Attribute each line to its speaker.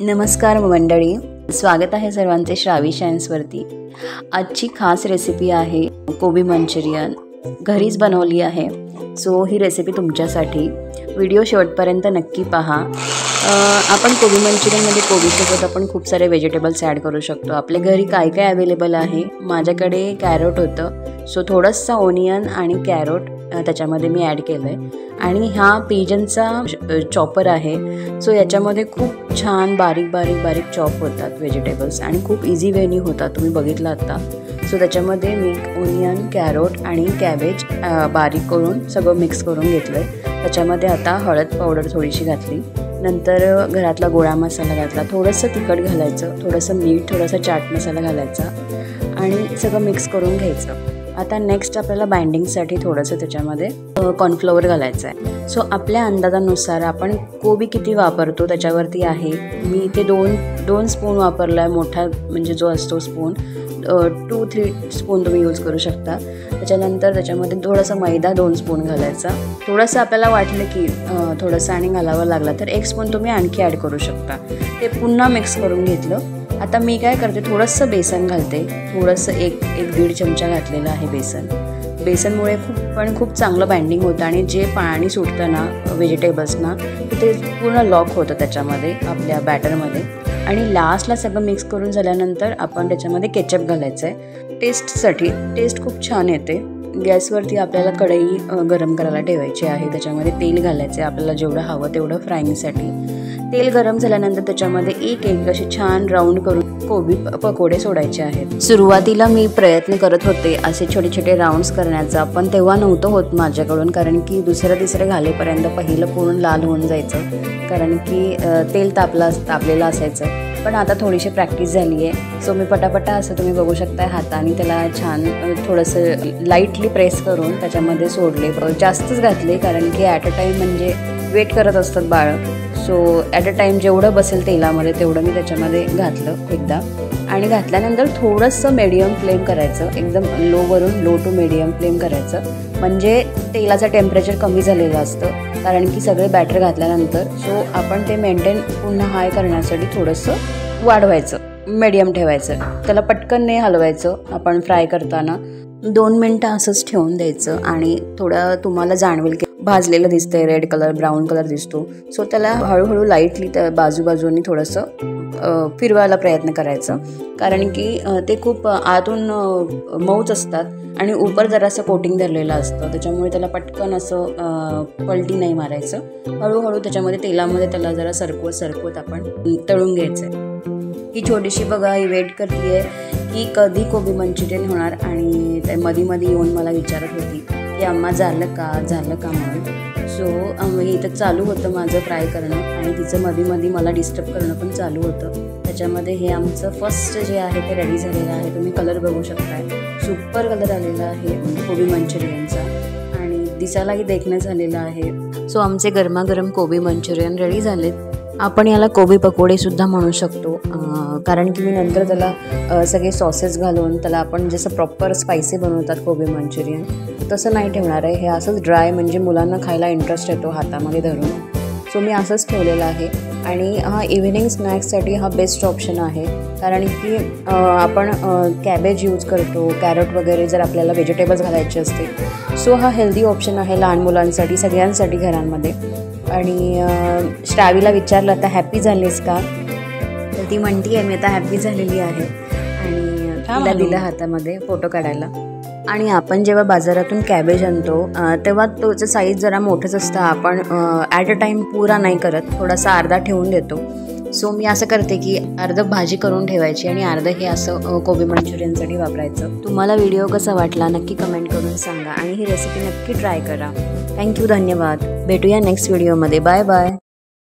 Speaker 1: नमस्कार मंडळी, स्वागत आहे सर्वांचे श्रावी शाइन्सवरती। आजची खास रेसिपी आहे कोबी मंचुरियन। घरीच बनवली आहे। सो ही रेसिपी तुमच्यासाठी, व्हिडिओ शेवटपर्यंत नक्की पहा। आपण कोबी मंचुरियनमध्ये कोबीसोबत आपण खूप सारे व्हेजिटेबल्स ॲड करू शकतो। आपल्या घरी काय काय अवेलेबल आहे, माझ्याकडे कॅरोट होतं, सो थोडंसं ओनियन आणि कॅरोट त्याच्यामध्ये मी ॲड केलं आहे। आणि हा पिजनचा चॉपर आहे, सो याच्यामध्ये खूप छान बारीक बारीक बारीक चॉप होतात व्हेजिटेबल्स आणि खूप इझी वेनी होतात, तुम्ही बघितलं आता। सो त्याच्यामध्ये मी ओनियन, कॅरोट आणि कॅबेज बारीक करून सगळं मिक्स करून घेतलं आहे। त्याच्यामध्ये आता हळद पावडर थोडीशी घातली, नंतर घरातला गोळा मसाला घातला, थोडंसं तिखट घालायचं, थोडंसं मीठ, थोडासा चाट मसाला घालायचा आणि सगळं मिक्स करून घ्यायचं। आता नेक्स्ट आपल्याला बाइंडिंगसाठी थोडंसं त्याच्यामध्ये कॉर्नफ्लोअर घालायचं आहे। सो आपल्या अंदाजानुसार आपण कोबी किती वापरतो त्याच्यावरती आहे। मी इथे दोन स्पून वापरला आहे, मोठा म्हणजे जो असतो स्पून, 2-3 स्पून तुम्ही यूज करू शकता। त्याच्यानंतर त्याच्यामध्ये थोडंसं मैदा 2 स्पून घालायचा। थोडंसं आपल्याला वाटलं की थोडंसं आणि घालावं लागला तर 1 स्पून तुम्ही आणखी ॲड करू शकता। ते पुन्हा मिक्स करून घेतलं। आता मी काय करते, थोडंसं बेसन घालते, थोडंसं एक 1-1.5 चमचा घातलेलं आहे बेसन। बेसनमुळे खूप चांगलं बाइंडिंग होतं आणि जे पाणी सुटतं ना व्हेजिटेबल्सना ते पूर्ण लॉक होतं त्याच्यामध्ये आपल्या बॅटरमध्ये। आणि लास्टला सगळं मिक्स करून झाल्यानंतर आपण त्याच्यामध्ये केचप घालायचं आहे टेस्टसाठी। टेस्ट खूप छान येते। गॅसवरती आपल्याला कढई गरम करायला ठेवायची आहे, त्याच्यामध्ये तेल घालायचं आहे आपल्याला जेवढं हवं तेवढं फ्राईंगसाठी। तेल गरम झाल्यानंतर त्याच्यामध्ये एक असे छान राऊंड करून कोबी पकोडे सोडायचे आहेत। सुरुवातीला मी प्रयत्न करत होते असे छोटे छोटे राऊंड्स करण्याचा, पण तेव्हा नव्हतं होत माझ्याकडून, कारण की दुसरं तिसरं घालेपर्यंत पहिलं पूर्ण लाल होऊन जायचं, कारण की तेल तापलेलं असायचं। पण आता थोडीशी प्रॅक्टिस झाली आहे, सो मी पटापटा असं तुम्ही बघू शकता हाताने त्याला छान थोडंसं लाईटली प्रेस करून त्याच्यामध्ये सोडले। जास्तच घातले, कारण की ॲट अ टाईम म्हणजे वेट करत असतात बाळं, सो ॲट अ टाईम जेवढं बसेल तेलामध्ये तेवढं मी त्याच्यामध्ये घातलं एकदा। आणि घातल्यानंतर थोडंसं मीडियम फ्लेम करायचं, एकदम लो टू मीडियम फ्लेम करायचं, म्हणजे तेलाचं टेम्परेचर कमी झालेलं असतं, कारण की सगळे बॅटर घातल्यानंतर। सो आपण ते मेंटेन पुन्हा हाय करण्यासाठी थोडंसं वाढवायचं, मीडियम ठेवायचं, त्याला पटकन नाही हलवायचं। आपण फ्राय करताना 2 मिनटं असंच ठेवून द्यायचं आणि थोडं तुम्हाला जाणवेल की भाजलेलं दिसतंय, रेड कलर ब्राऊन कलर दिसतो, सो त्याला हळूहळू लाईटली त्या बाजूबाजूनी थोडंसं फिरवायला प्रयत्न करायचं, कारण की ते खूप आतून मऊच असतात आणि ऊपर जरासं कोटिंग धरलेलं असतं, त्याच्यामुळे त्याला पटकन असं पलटी नाही मारायचं। हळूहळू त्याच्यामध्ये तेलामध्ये त्याला जरा सरकवत आपण तळून घ्यायचं आहे। ही छोटीशी बघा ही वेट करते आहे की कधी कोबी मंचुरियन होणार, आणि त्या मध्ये येऊन मला विचारत होती की अम्मा झालं का म्हणून। सो इथं चालू होतं माझं फ्राय करणं आणि तिचं मध्ये मला डिस्टर्ब करणं पण चालू होतं। त्याच्यामध्ये हे आमचं फर्स्ट जे आहे ते रेडी झालेलं आहे, तुम्ही कलर बघू शकताय, सुपर कलर आलेला आहे कोबी मंचुरियनचा आणि दिसायलाही देखणं झालेलं आहे। सो आमचे गरमागरम कोबी मंचुरियन रेडी झालेत। आपण याला कोबी पकोडे सुद्धा म्हणू शकतो, कारण की मी नंतर त्याला सगळे सॉसेस घालून त्याला आपण जसं प्रॉपर स्पायसी बनवतात कोबी मंचुरियन तसं नाही ठेवणार आहे। हे असंच ड्राय, म्हणजे मुलांना खायला इंटरेस्ट येतो हातामध्ये धरून, सो मी असंच ठेवलेलं आहे। आणि हा इव्हिनिंग स्नॅक्ससाठी हा बेस्ट ऑप्शन आहे, कारण की आपण कॅबेज यूज करतो, कॅरट वगैरे जर आपल्याला व्हेजिटेबल्स घालायचे असते, सो हा हेल्दी ऑप्शन आहे लहान मुलांसाठी, सगळ्यांसाठी घरांमध्ये। आणि श्रावीला विचारलं आता हॅपी झालीस का, तर ती म्हणती आहे मी आता हॅपी झालेली आहे, आणि तिला दिलं हातामध्ये फोटो काढायला। आणि आपण जेव्हा बाजारातून कॅबेज आणतो तेव्हा तोचं साईज जरा मोठंच असतं, आपण ॲट अ टाईम पुरा नाही करत, थोडासा अर्धा ठेवून देतो। सो मी असं करते की अर्धं भाजी करून ठेवायची आणि अर्धं हे असं कोबी मंचुरियनसाठी वापरायचं। तुम्हाला व्हिडिओ कसा वाटला नक्की कमेंट करून सांगा आणि ही रेसिपी नक्की ट्राय करा। थँक्यू, धन्यवाद। भेटूया नेक्स्ट व्हिडिओमध्ये। Bye bye.